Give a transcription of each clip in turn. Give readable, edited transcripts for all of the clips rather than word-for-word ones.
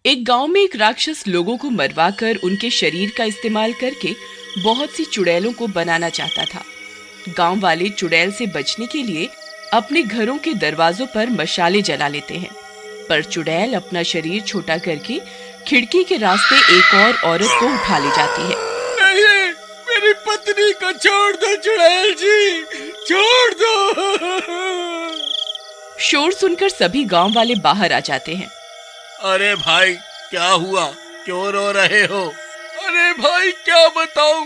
एक गांव में एक राक्षस लोगों को मरवाकर उनके शरीर का इस्तेमाल करके बहुत सी चुड़ैलों को बनाना चाहता था। गांव वाले चुड़ैल से बचने के लिए अपने घरों के दरवाजों पर मशाले जला लेते हैं, पर चुड़ैल अपना शरीर छोटा करके खिड़की के रास्ते एक और औरत को उठा ले जाती है। नहीं, मेरी पत्नी को छोड़ दो चुड़ैल जी, छोड़ दो। शोर सुनकर सभी गांव वाले बाहर आ जाते हैं। अरे भाई, क्या हुआ? क्यों रो रहे हो? अरे भाई, क्या बताऊं,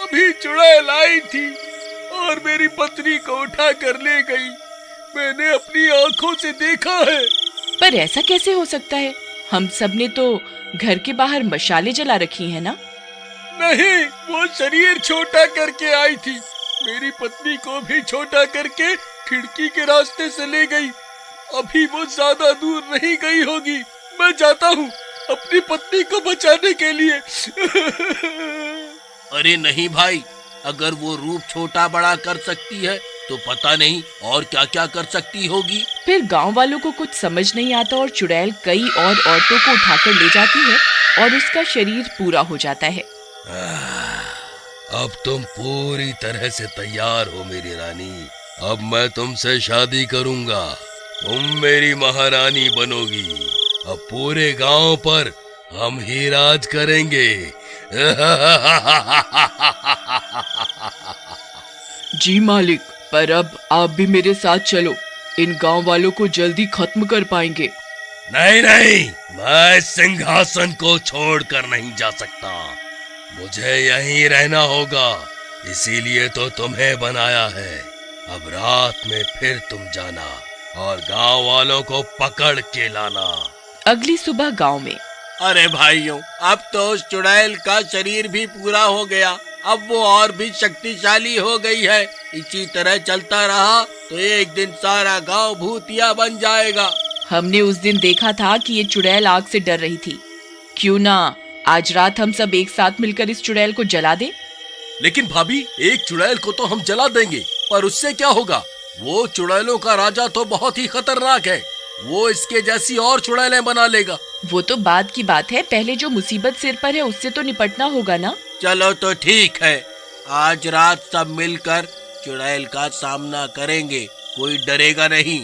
अभी चुड़ैल आई थी और मेरी पत्नी को उठा कर ले गई। मैंने अपनी आंखों से देखा है। पर ऐसा कैसे हो सकता है? हम सब ने तो घर के बाहर मशाले जला रखी है ना? नहीं, वो शरीर छोटा करके आई थी। मेरी पत्नी को भी छोटा करके खिड़की के रास्ते से ले गई। अभी वो ज्यादा दूर नहीं गई होगी। मैं जाता हूँ अपनी पत्नी को बचाने के लिए। अरे नहीं भाई, अगर वो रूप छोटा बड़ा कर सकती है तो पता नहीं और क्या क्या कर सकती होगी। फिर गांव वालों को कुछ समझ नहीं आता और चुड़ैल कई और औरतों को उठाकर ले जाती है और उसका शरीर पूरा हो जाता है। अब तुम पूरी तरह से तैयार हो मेरी रानी। अब मैं तुमसे शादी करूंगा। तुम मेरी महारानी बनोगी। अब पूरे गांव पर हम ही राज करेंगे। जी मालिक, पर अब आप भी मेरे साथ चलो। इन गांव वालों को जल्दी खत्म कर पाएंगे। नहीं नहीं, मैं सिंहासन को छोड़कर नहीं जा सकता। मुझे यहीं रहना होगा, इसीलिए तो तुम्हें बनाया है। अब रात में फिर तुम जाना और गांव वालों को पकड़ के लाना। अगली सुबह गांव में। अरे भाइयों, अब तो उस चुड़ैल का शरीर भी पूरा हो गया। अब वो और भी शक्तिशाली हो गई है। इसी तरह चलता रहा तो एक दिन सारा गांव भूतिया बन जाएगा। हमने उस दिन देखा था कि ये चुड़ैल आग से डर रही थी। क्यों ना आज रात हम सब एक साथ मिलकर इस चुड़ैल को जला दें? लेकिन भाभी, एक चुड़ैल को तो हम जला देंगे, पर उससे क्या होगा? वो चुड़ैलों का राजा तो बहुत ही खतरनाक है। वो इसके जैसी और चुड़ैलें बना लेगा। वो तो बाद की बात है, पहले जो मुसीबत सिर पर है उससे तो निपटना होगा ना। चलो तो ठीक है, आज रात सब मिलकर चुड़ैल का सामना करेंगे। कोई डरेगा नहीं।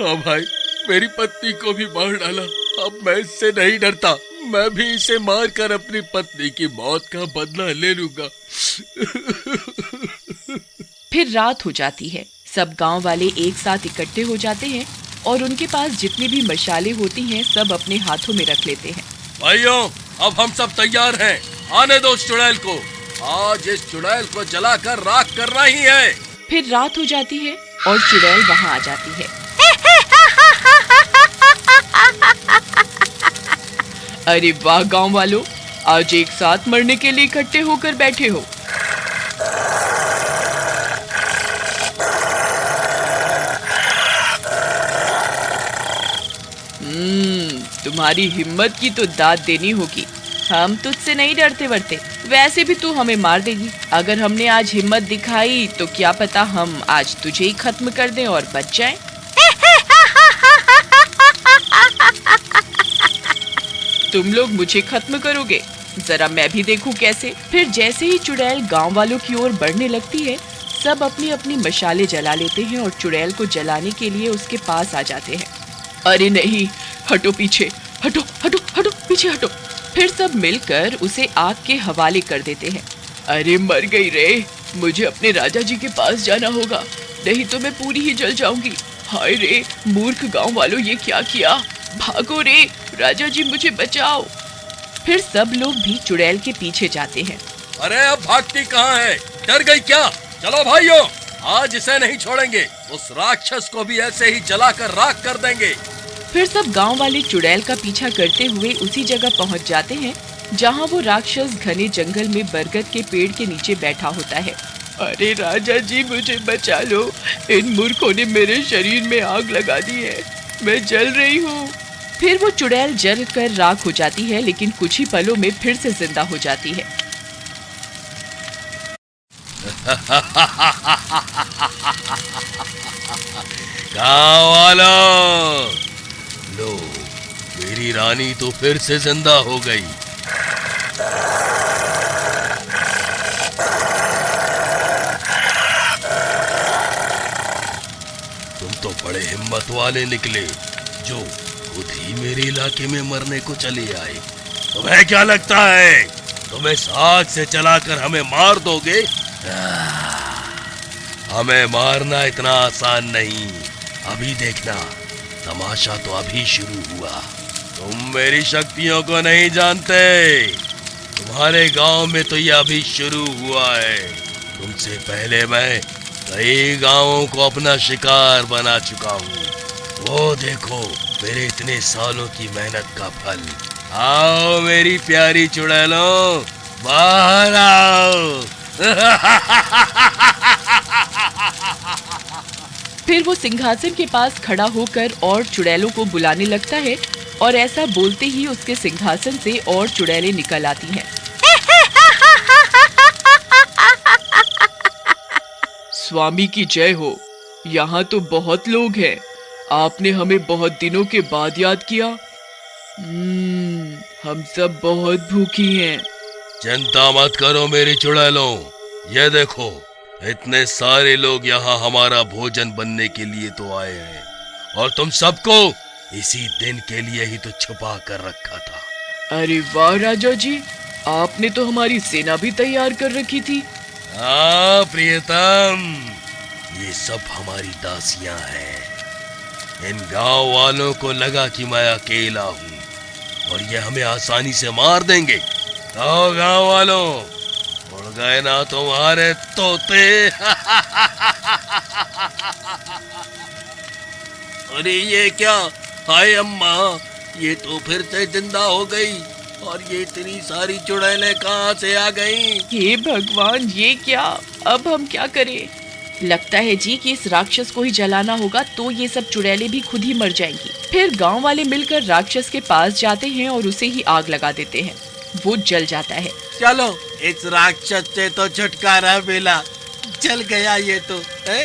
हाँ भाई, मेरी पत्नी को भी मार डाला, अब मैं इससे नहीं डरता। मैं भी इसे मार कर अपनी पत्नी की मौत का बदला ले लूंगा। फिर रात हो जाती है। सब गांव वाले एक साथ इकट्ठे हो जाते हैं और उनके पास जितनी भी मशाले होती हैं सब अपने हाथों में रख लेते हैं। भाइयों, अब हम सब तैयार हैं। आने दो उस चुड़ैल को। आज इस चुड़ैल को जलाकर राख करना ही है। फिर रात हो जाती है और चुड़ैल वहाँ आ जाती है। अरे वाह गांव वालों, आज एक साथ मरने के लिए इकट्ठे होकर बैठे हो। तुम्हारी हिम्मत की तो दाद देनी होगी। हम तुझसे नहीं डरते वरते, वैसे भी तू हमें मार देगी। अगर हमने आज हिम्मत दिखाई तो क्या पता हम आज तुझे ही खत्म कर दें और बच जाएं। तुम लोग मुझे खत्म करोगे? जरा मैं भी देखूं कैसे। फिर जैसे ही चुड़ैल गांव वालों की ओर बढ़ने लगती है, सब अपनी अपनी मशाले जला लेते हैं और चुड़ैल को जलाने के लिए उसके पास आ जाते हैं। अरे नहीं, हटो पीछे, हटो हटो हटो, पीछे हटो। फिर सब मिलकर उसे आग के हवाले कर देते हैं। अरे मर गई रे, मुझे अपने राजा जी के पास जाना होगा, नहीं तो मैं पूरी ही जल जाऊंगी। हाय रे मूर्ख गांव वालों, ये क्या किया? भागो रे, राजा जी मुझे बचाओ। फिर सब लोग भी चुड़ैल के पीछे जाते हैं। अरे अब भागती कहाँ है? डर गई क्या? चलो भाइयों, आज इसे नहीं छोड़ेंगे। उस राक्षस को भी ऐसे ही जलाकर राख कर देंगे। फिर सब गांव वाले चुड़ैल का पीछा करते हुए उसी जगह पहुंच जाते हैं जहां वो राक्षस घने जंगल में बरगद के पेड़ के नीचे बैठा होता है। अरे राजा जी मुझे बचा लो, इन मूर्खों ने मेरे शरीर में आग लगा दी है, मैं जल रही हूँ। फिर वो चुड़ैल जल कर राख हो जाती है, लेकिन कुछ ही पलों में फिर से जिंदा हो जाती है। गाँव वालों, लो, मेरी मेरी रानी तो फिर से जिंदा हो गई। तुम तो बड़े हिम्मत वाले निकले जो खुद ही मेरे इलाके में मरने को चले आए। तुम्हें क्या लगता है तुम इस आग से चलाकर हमें मार दोगे? हमें मारना इतना आसान नहीं। अभी देखना, तमाशा तो अभी शुरू हुआ। तुम मेरी शक्तियों को नहीं जानते। तुम्हारे गांव में तो यह अभी शुरू हुआ है। तुमसे पहले मैं कई गांवों को अपना शिकार बना चुका हूँ। वो देखो मेरे इतने सालों की मेहनत का फल। आओ मेरी प्यारी चुड़ैलों, बाहर आओ। फिर वो सिंहासन के पास खड़ा होकर और चुड़ैलों को बुलाने लगता है और ऐसा बोलते ही उसके सिंहासन से और चुड़ैलें निकल आती हैं। स्वामी की जय हो। यहाँ तो बहुत लोग हैं। आपने हमें बहुत दिनों के बाद याद किया। हम सब बहुत भूखी हैं। चिंता मत करो मेरी चुड़ैलों। ये देखो, इतने सारे लोग यहाँ हमारा भोजन बनने के लिए तो आए हैं और तुम सबको इसी दिन के लिए ही तो छुपा कर रखा था। अरे वाह राजा जी, आपने तो हमारी सेना भी तैयार कर रखी थी। हाँ प्रियतम, ये सब हमारी दासियां हैं। इन गांव वालों को लगा कि मैं अकेला हूँ और ये हमें आसानी से मार देंगे। आओ गांव वालों, उड़ गए ना तुम्हारे तोते। अरे ये क्या? हाय अम्मा, ये तो फिर से जिंदा हो गई। और ये इतनी सारी चुड़ैलें कहाँ से आ गईं? हे भगवान, ये क्या? अब हम क्या करें? लगता है जी कि इस राक्षस को ही जलाना होगा, तो ये सब चुड़ैलें भी खुद ही मर जाएंगी। फिर गांव वाले मिलकर राक्षस के पास जाते हैं और उसे ही आग लगा देते हैं। वो जल जाता है। चलो, इस राक्षस से तो छुटकारा मिला। जल गया ये तो है?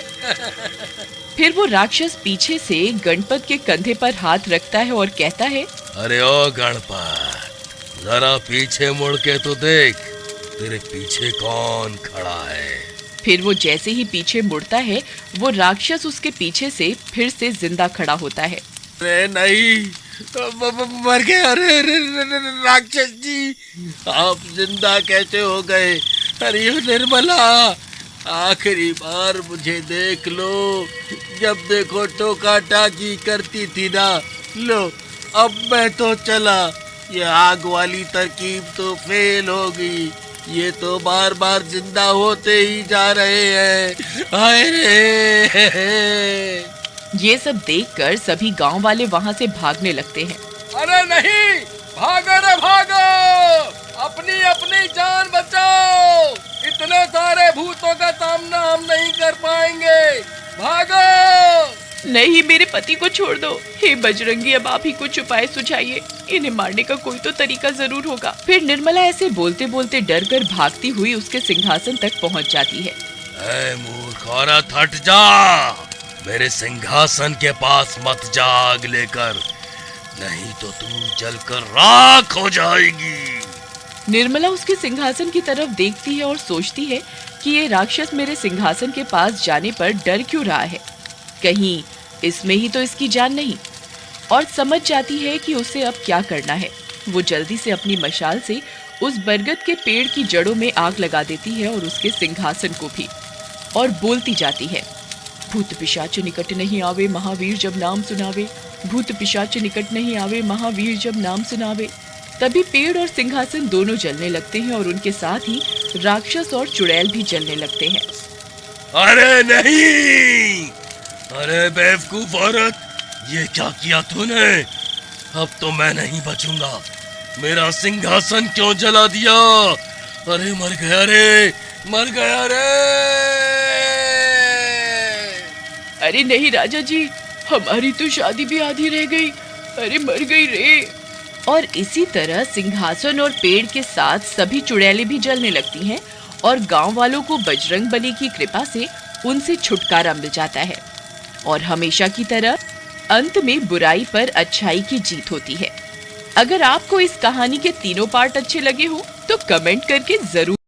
फिर वो राक्षस पीछे से गणपत के कंधे पर हाथ रखता है और कहता है, अरे ओ गणपत, जरा पीछे मुड़ के तो देख, तेरे पीछे कौन खड़ा है। फिर वो जैसे ही पीछे मुड़ता है, वो राक्षस उसके पीछे से फिर से जिंदा खड़ा होता है। अरे नहीं, मर गए। अरे राक्षस जी, आप जिंदा कैसे हो गए? अरे निर्मला, आखिरी बार मुझे देख लो। जब देखो टोका टाकी करती थी ना। लो, अब मैं तो चला। ये आग वाली तरकीब तो फेल हो गई। ये तो बार बार जिंदा होते ही जा रहे हैं। हाय रे। ये सब देखकर सभी गांव वाले वहां से भागने लगते हैं। अरे नहीं, भागो रे भागो, अपनी अपनी जान बचाओ। इतने सारे भूतों का सामना हम नहीं कर पाएंगे। भागो। नहीं, मेरे पति को छोड़ दो। हे बजरंगी, अब आप ही कुछ उपाय सुझाइए। इन्हें मारने का कोई तो तरीका जरूर होगा। फिर निर्मला ऐसे बोलते बोलते डर कर भागती हुई उसके सिंहासन तक पहुंच जाती है। ऐ मूर्ख औरत, हट जा। मेरे सिंहासन के पास मत जा आग लेकर, नहीं तो तू जलकर राख हो जाएगी। निर्मला उसके सिंहासन की तरफ देखती है और सोचती है कि ये राक्षस मेरे सिंहासन के पास जाने पर डर क्यों रहा है। कहीं इसमें ही तो इसकी जान नहीं। और समझ जाती है कि उसे अब क्या करना है। वो जल्दी से अपनी मशाल से उस बरगद के पेड़ की जड़ों में आग लगा देती है और उसके सिंहासन को भी, और बोलती जाती है, भूत पिशाच निकट नहीं आवे, महावीर जब नाम सुनावे। भूत पिशाच निकट नहीं आवे, महावीर जब नाम सुनावे। तभी पेड़ और सिंहासन दोनों जलने लगते हैं और उनके साथ ही राक्षस और चुड़ैल भी जलने लगते हैं। अरे नहीं, अरे बेवकूफ औरत, ये क्या किया तूने? अब तो मैं नहीं बचूंगा। मेरा सिंहासन क्यों जला दिया? अरे मर गया रे, मर गया रे। अरे नहीं राजा जी, हमारी तो शादी भी आधी रह गई। अरे मर गई रे। और इसी तरह सिंहासन और पेड़ के साथ सभी चुड़ैलें भी जलने लगती हैं और गांव वालों को बजरंग बली की कृपा से उनसे छुटकारा मिल जाता है। और हमेशा की तरह अंत में बुराई पर अच्छाई की जीत होती है। अगर आपको इस कहानी के तीनों पार्ट अच्छे लगे हो तो कमेंट करके जरूर